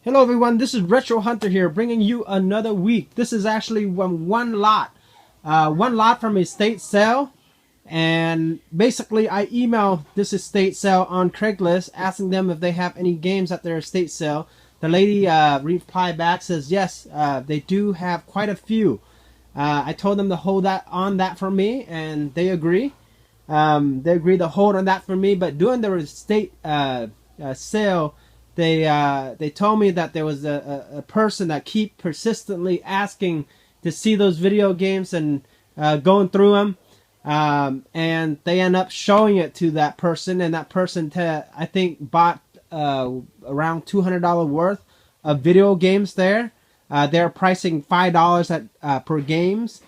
Hello everyone, this is Retro Hunter here, bringing you another week. This is actually one lot from a estate sale, and basically I emailed this estate sale on Craigslist asking them if they have any games at their estate sale. The lady replied back, says yes, they do have quite a few. I told them to hold that for me, and they agree. They agreed to hold on that for me, but during the estate sale, they told me that there was a person that keep persistently asking to see those video games and going through them, and they end up showing it to that person, and that person I think bought around $200 worth of video games there. They're pricing $5 at per games,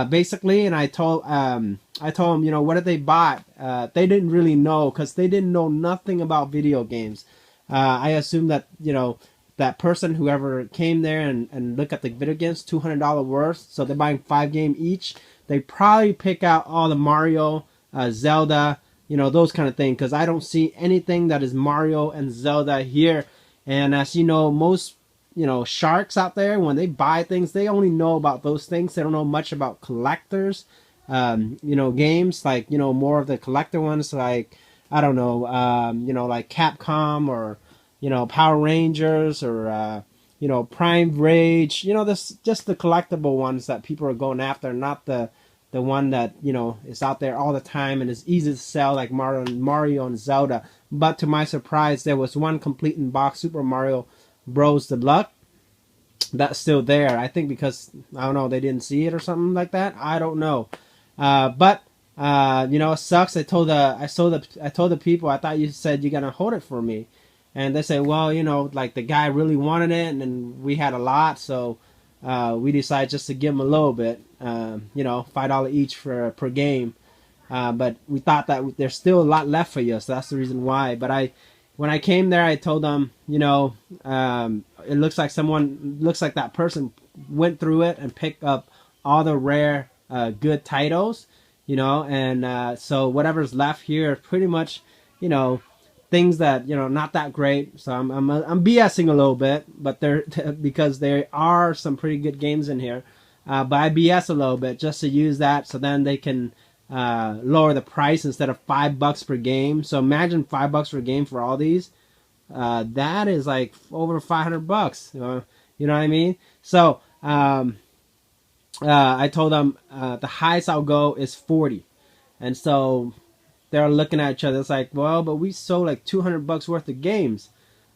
basically, and I told them, you know, what did they buy? They didn't really know because they didn't know nothing about video games. I assume that, you know, that person, whoever came there and look at the video games, $200 worth, so they're buying 5 games each. They probably pick out all the Mario, Zelda, you know, those kind of things, because I don't see anything that is Mario and Zelda here. And as you know, most, you know, sharks out there, when they buy things, they only know about those things. They don't know much about collectors, you know, games, like, you know, more of the collector ones, like, I don't know, you know, like Capcom, or, you know, Power Rangers, or, you know, Prime Rage, you know, this just the collectible ones that people are going after, not the one that, you know, is out there all the time and is easy to sell, like Mario and Zelda. But to my surprise, there was one complete in box Super Mario Bros. Deluxe that's still there. I think because, I don't know, they didn't see it or something like that. I don't know. But you know, it sucks. I told the people, I thought you said you're gonna hold it for me, and they said, well, you know, like the guy really wanted it, and then we had a lot, so we decided just to give him a little bit, you know, $5 each per game. But we thought that there's still a lot left for you, so that's the reason why. But when I came there, I told them, you know, it looks like that person went through it and picked up all the rare, good titles. You know, and so whatever's left here is pretty much, you know, things that, you know, not that great. So I'm BSing a little bit, but because there are some pretty good games in here. But I BS a little bit just to use that, so then they can lower the price instead of $5 per game. So imagine $5 per game for all these. That is like over $500. You know what I mean? So I told them the highest I'll go is 40, and so they're looking at each other. It's like, well, but we sold like $200 worth of games.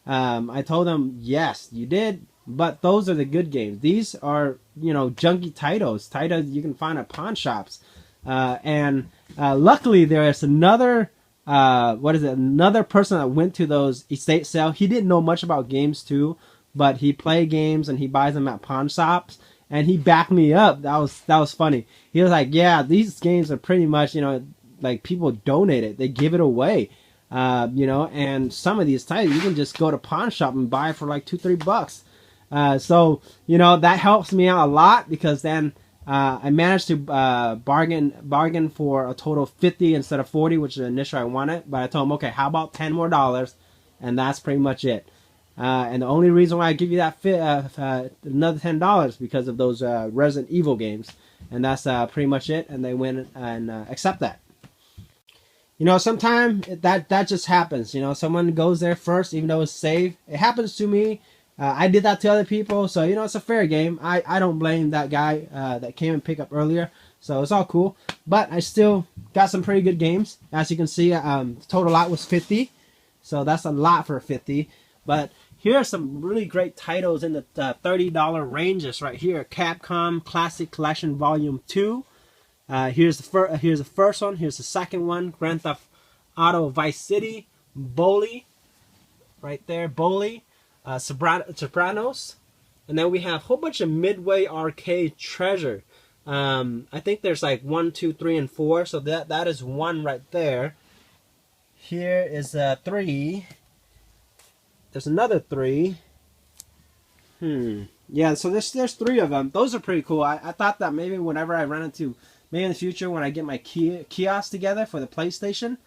I told them, yes, you did, but those are the good games. These are, you know, junky titles you can find at pawn shops, and luckily there is another another person that went to those estate sale. He didn't know much about games too, but he played games and he buys them at pawn shops. And he backed me up. That was funny. He was like, yeah, these games are pretty much, you know, like people donate it. They give it away. You know, and some of these titles you can just go to pawn shop and buy for like $2-3. So, you know, that helps me out a lot, because then I managed to bargain for a total of 50 instead of 40, which is the initial I wanted. But I told him, okay, how about $10 more? And that's pretty much it. And the only reason why I give you that another $10 because of those Resident Evil games, and that's pretty much it. And they went and accept that. You know, sometimes that just happens. You know, someone goes there first, even though it's safe. It happens to me. I did that to other people, so you know, it's a fair game. I don't blame that guy that came and picked up earlier. So it's all cool. But I still got some pretty good games. As you can see, total lot was 50, so that's a lot for 50. But here are some really great titles in the $30 ranges right here. Capcom Classic Collection Volume 2. Here's the first one. Here's the second one. Grand Theft Auto Vice City. Bully. Right there. Bully. Sopranos. And then we have a whole bunch of Midway Arcade treasure. I think there's like 1, 2, 3, and 4. So that is 1 right there. Here is 3. There's another 3. Yeah, so there's 3 of them. Those are pretty cool. I thought that maybe whenever I run into, maybe in the future when I get my kiosk together for the PlayStation,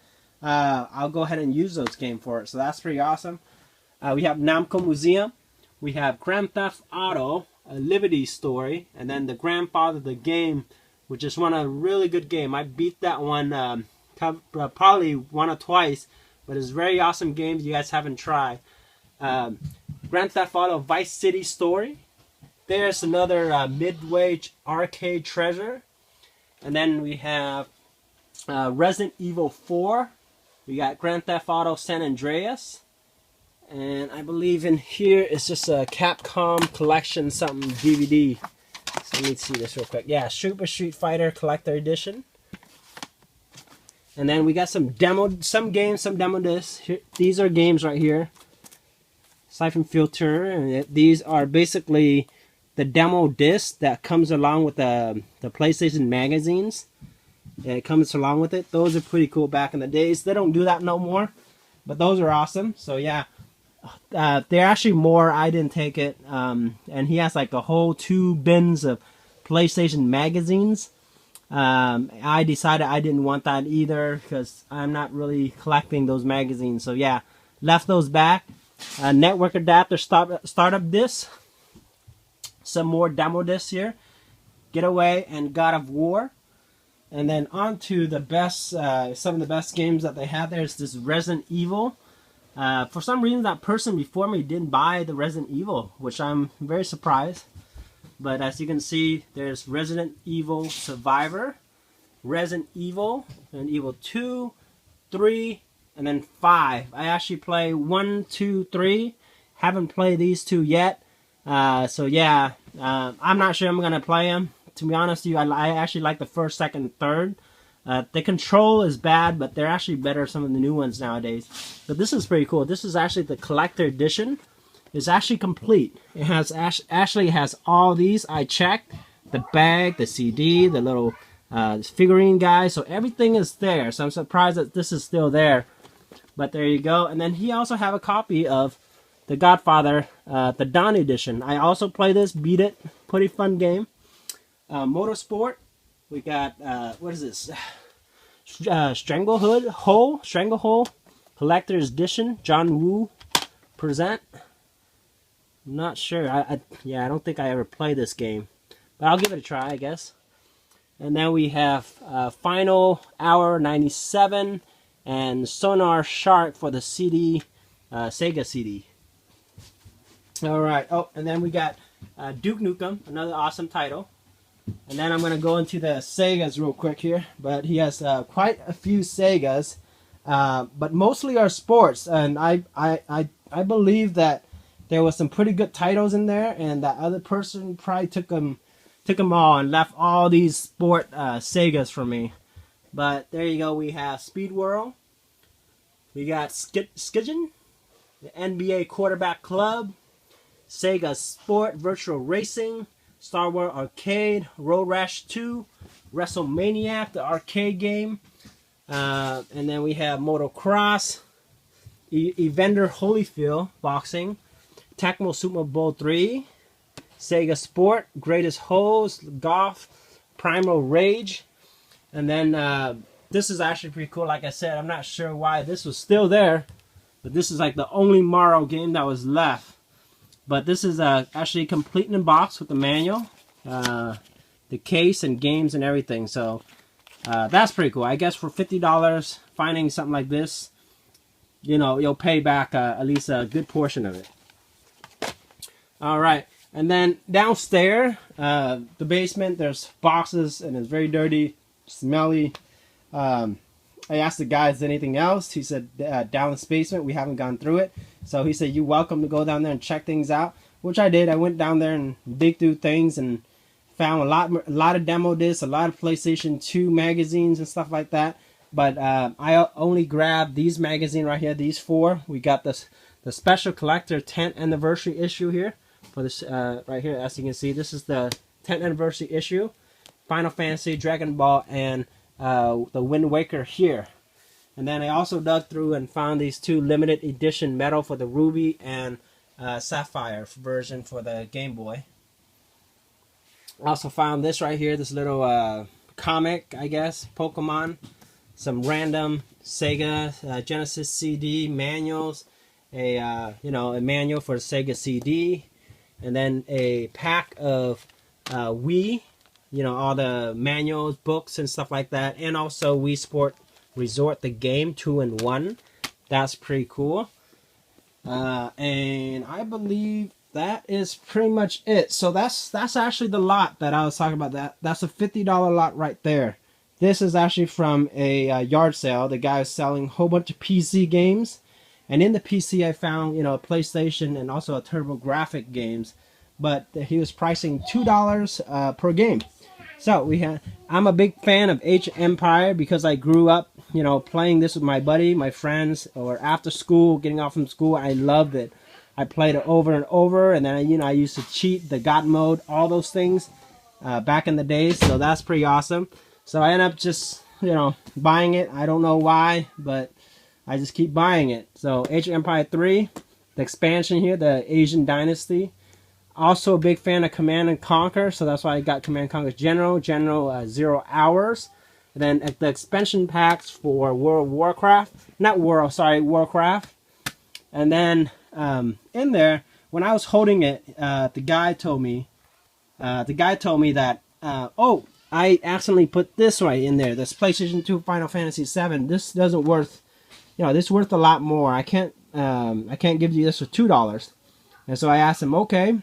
I'll go ahead and use those games for it. So that's pretty awesome. We have Namco Museum. we have Grand Theft Auto, a Liberty Story, and then the grandfather of the game, which is one a really good game. I beat that one probably one or twice, but it's a very awesome game you guys haven't tried. Grand Theft Auto Vice City Story. There's another mid-wage arcade treasure. And then we have Resident Evil 4. We got Grand Theft Auto San Andreas. And I believe in here it's just a Capcom Collection something DVD. So let me see this real quick. Yeah, Super Street Fighter Collector Edition. And then we got some demo discs. Here, these are games right here. Siphon Filter. And these are basically the demo disc that comes along with the PlayStation magazines. Yeah, it comes along with it. Those are pretty cool back in the days. They don't do that no more, but those are awesome. So yeah, they're actually more. I didn't take it. And he has like a whole 2 bins of PlayStation magazines. I decided I didn't want that either because I'm not really collecting those magazines. So yeah, left those back. Network adapter startup disc. Some more demo discs here. Getaway and God of War. And then on to the best, some of the best games that they have there is this Resident Evil. For some reason that person before me didn't buy the Resident Evil, which I'm very surprised. But as you can see, there's Resident Evil Survivor, Resident Evil, and Evil 2, 3, and then 5. I actually play 1, 2, 3. Haven't played these 2 yet. So yeah, I'm not sure I'm going to play them. To be honest with you, I actually like the 1st, 2nd, 3rd. The control is bad, but they're actually better, some of the new ones nowadays. But this is pretty cool. This is actually the collector edition. It's actually complete. It has actually has all these. I checked the bag, the CD, the little figurine guy. So everything is there. So I'm surprised that this is still there. But there you go. And then he also have a copy of The Godfather, the Dawn edition. I also play this, beat it. Pretty fun game. Motorsport. We got what is this? Stranglehold Collector's Edition. John Woo present. I'm not sure. Yeah, I don't think I ever played this game, but I'll give it a try, I guess. And then we have Final Hour 97 and Sonar Shark for the CD, Sega CD. All right. Oh, and then we got Duke Nukem, another awesome title. And then I'm going to go into the Segas real quick here. But he has quite a few Segas, but mostly are sports. And I believe that there was some pretty good titles in there, and that other person probably took them all and left all these sport Segas for me. But there you go. We have Speed World. We got Skidgen, the NBA Quarterback Club, Sega Sport Virtual Racing, Star Wars Arcade, Road Rash 2, WrestleManiac, the arcade game, and then we have Motocross, Evander Holyfield Boxing, Tecmo Super Bowl 3, Sega Sport, Greatest Holes, Golf, Primal Rage, and then this is actually pretty cool. Like I said, I'm not sure why this was still there, but this is like the only Mario game that was left. But this is actually complete in box with the manual, the case and games and everything. So that's pretty cool. I guess for $50, finding something like this, you know, you'll pay back at least a good portion of it. All right, and then downstairs, the basement, there's boxes and it's very dirty, smelly. I asked the guy, is there anything else? He said, down in the basement, we haven't gone through it. So he said, you're welcome to go down there and check things out, which I did. I went down there and dig through things and found a lot of demo discs, a lot of PlayStation 2 magazines and stuff like that. But I only grabbed these magazines right here, these 4. We got the special collector 10th anniversary issue here. For this right here, as you can see, this is the 10th anniversary issue. Final Fantasy, Dragon Ball, and the Wind Waker here. And then I also dug through and found these 2 limited edition metal for the Ruby and Sapphire version for the Game Boy. I also found this right here, this little comic, I guess, Pokemon. Some random Sega Genesis CD manuals, a manual for the Sega CD, and then a pack of Wii, you know, all the manuals, books, and stuff like that, and also Wii Sport Resort, the game, 2-in-1. That's pretty cool. And I believe that is pretty much it. So that's actually the lot that I was talking about. That's a $50 lot right there. This is actually from a yard sale. The guy was selling a whole bunch of PC games, and in the PC I found, you know, a PlayStation and also a TurboGrafx games, but he was pricing $2 per game. So I'm a big fan of Age of Empire because I grew up, you know, playing this with my buddy, my friends, or after school, getting off from school. I loved it. I played it over and over, and then, you know, I used to cheat the God mode, all those things back in the days. So that's pretty awesome. So I ended up just, you know, buying it. I don't know why, but I just keep buying it. So Age of Empire 3, the expansion here, the Asian Dynasty. Also a big fan of Command and Conquer, so that's why I got Command and Conquer General 0 Hours. And then the expansion packs for World of Warcraft, Warcraft. And then in there, when I was holding it, the guy told me that, oh, I accidentally put this right in there. This PlayStation 2 Final Fantasy 7. This doesn't worth, you know, this is worth a lot more. I can't give you this for $2. And so I asked him, okay,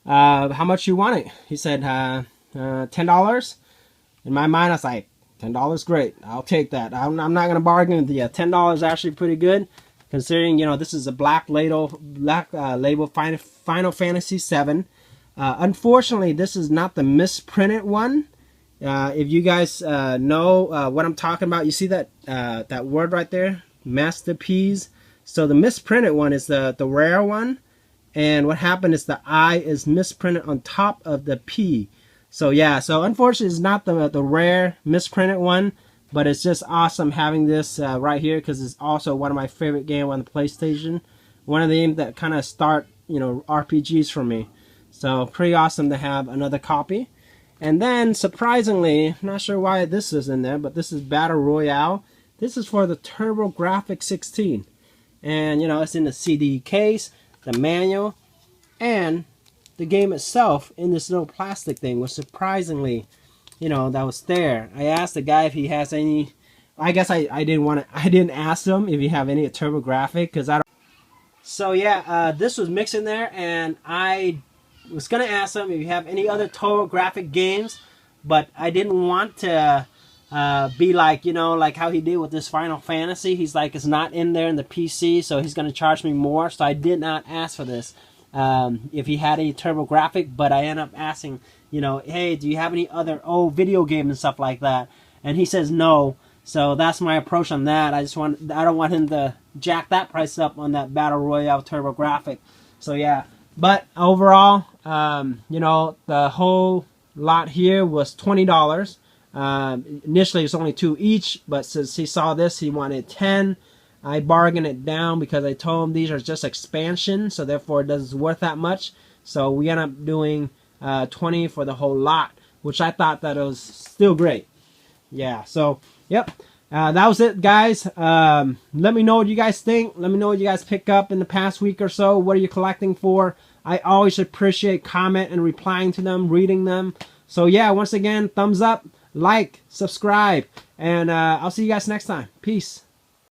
how much you want it? He said, $10. In my mind, I was like, $10, great. I'll take that. I'm not going to bargain with you. $10 is actually pretty good, considering, you know, this is a black label Final Fantasy 7. Unfortunately, this is not the misprinted one. If you guys know what I'm talking about, you see that that word right there, Masterpiece. So the misprinted one is the rare one, and what happened is the I is misprinted on top of the P. So yeah, so unfortunately it's not the rare misprinted one, but it's just awesome having this right here, because it's also one of my favorite games on the PlayStation. One of the games that kind of start, you know, RPGs for me. So pretty awesome to have another copy. And then surprisingly, not sure why this is in there, but this is Battle Royale. This is for the TurboGrafx 16. And, you know, it's in the CD case, the manual, and the game itself in this little plastic thing, was surprisingly, you know, that was there. I asked the guy if he has any. I guess I didn't ask him if he have any TurboGrafx, because I don't. So yeah, this was mixed in there, and I was gonna ask him if you have any other TurboGrafx games, but I didn't want to be like, you know, like how he did with this Final Fantasy. He's like, it's not in there in the PC, so he's gonna charge me more. So I did not ask for this. If he had any TurboGrafx, but I ended up asking, you know, hey, do you have any other old video games and stuff like that? And he says no. So that's my approach on that. I don't want him to jack that price up on that Battle Royale TurboGrafx. So yeah, but overall, you know, the whole lot here was $20. Initially it was only 2 each, but since he saw this, he wanted 10. I bargained it down because I told him these are just expansion, so therefore it doesn't worth that much. So we end up doing 20 for the whole lot, which I thought that it was still great. Yeah, so yep, that was it, guys. Let me know what you guys think. Let me know what you guys pick up in the past week or so. What are you collecting for? I always appreciate comment and replying to them, reading them. So yeah, once again, thumbs up, like, subscribe, and I'll see you guys next time. Peace.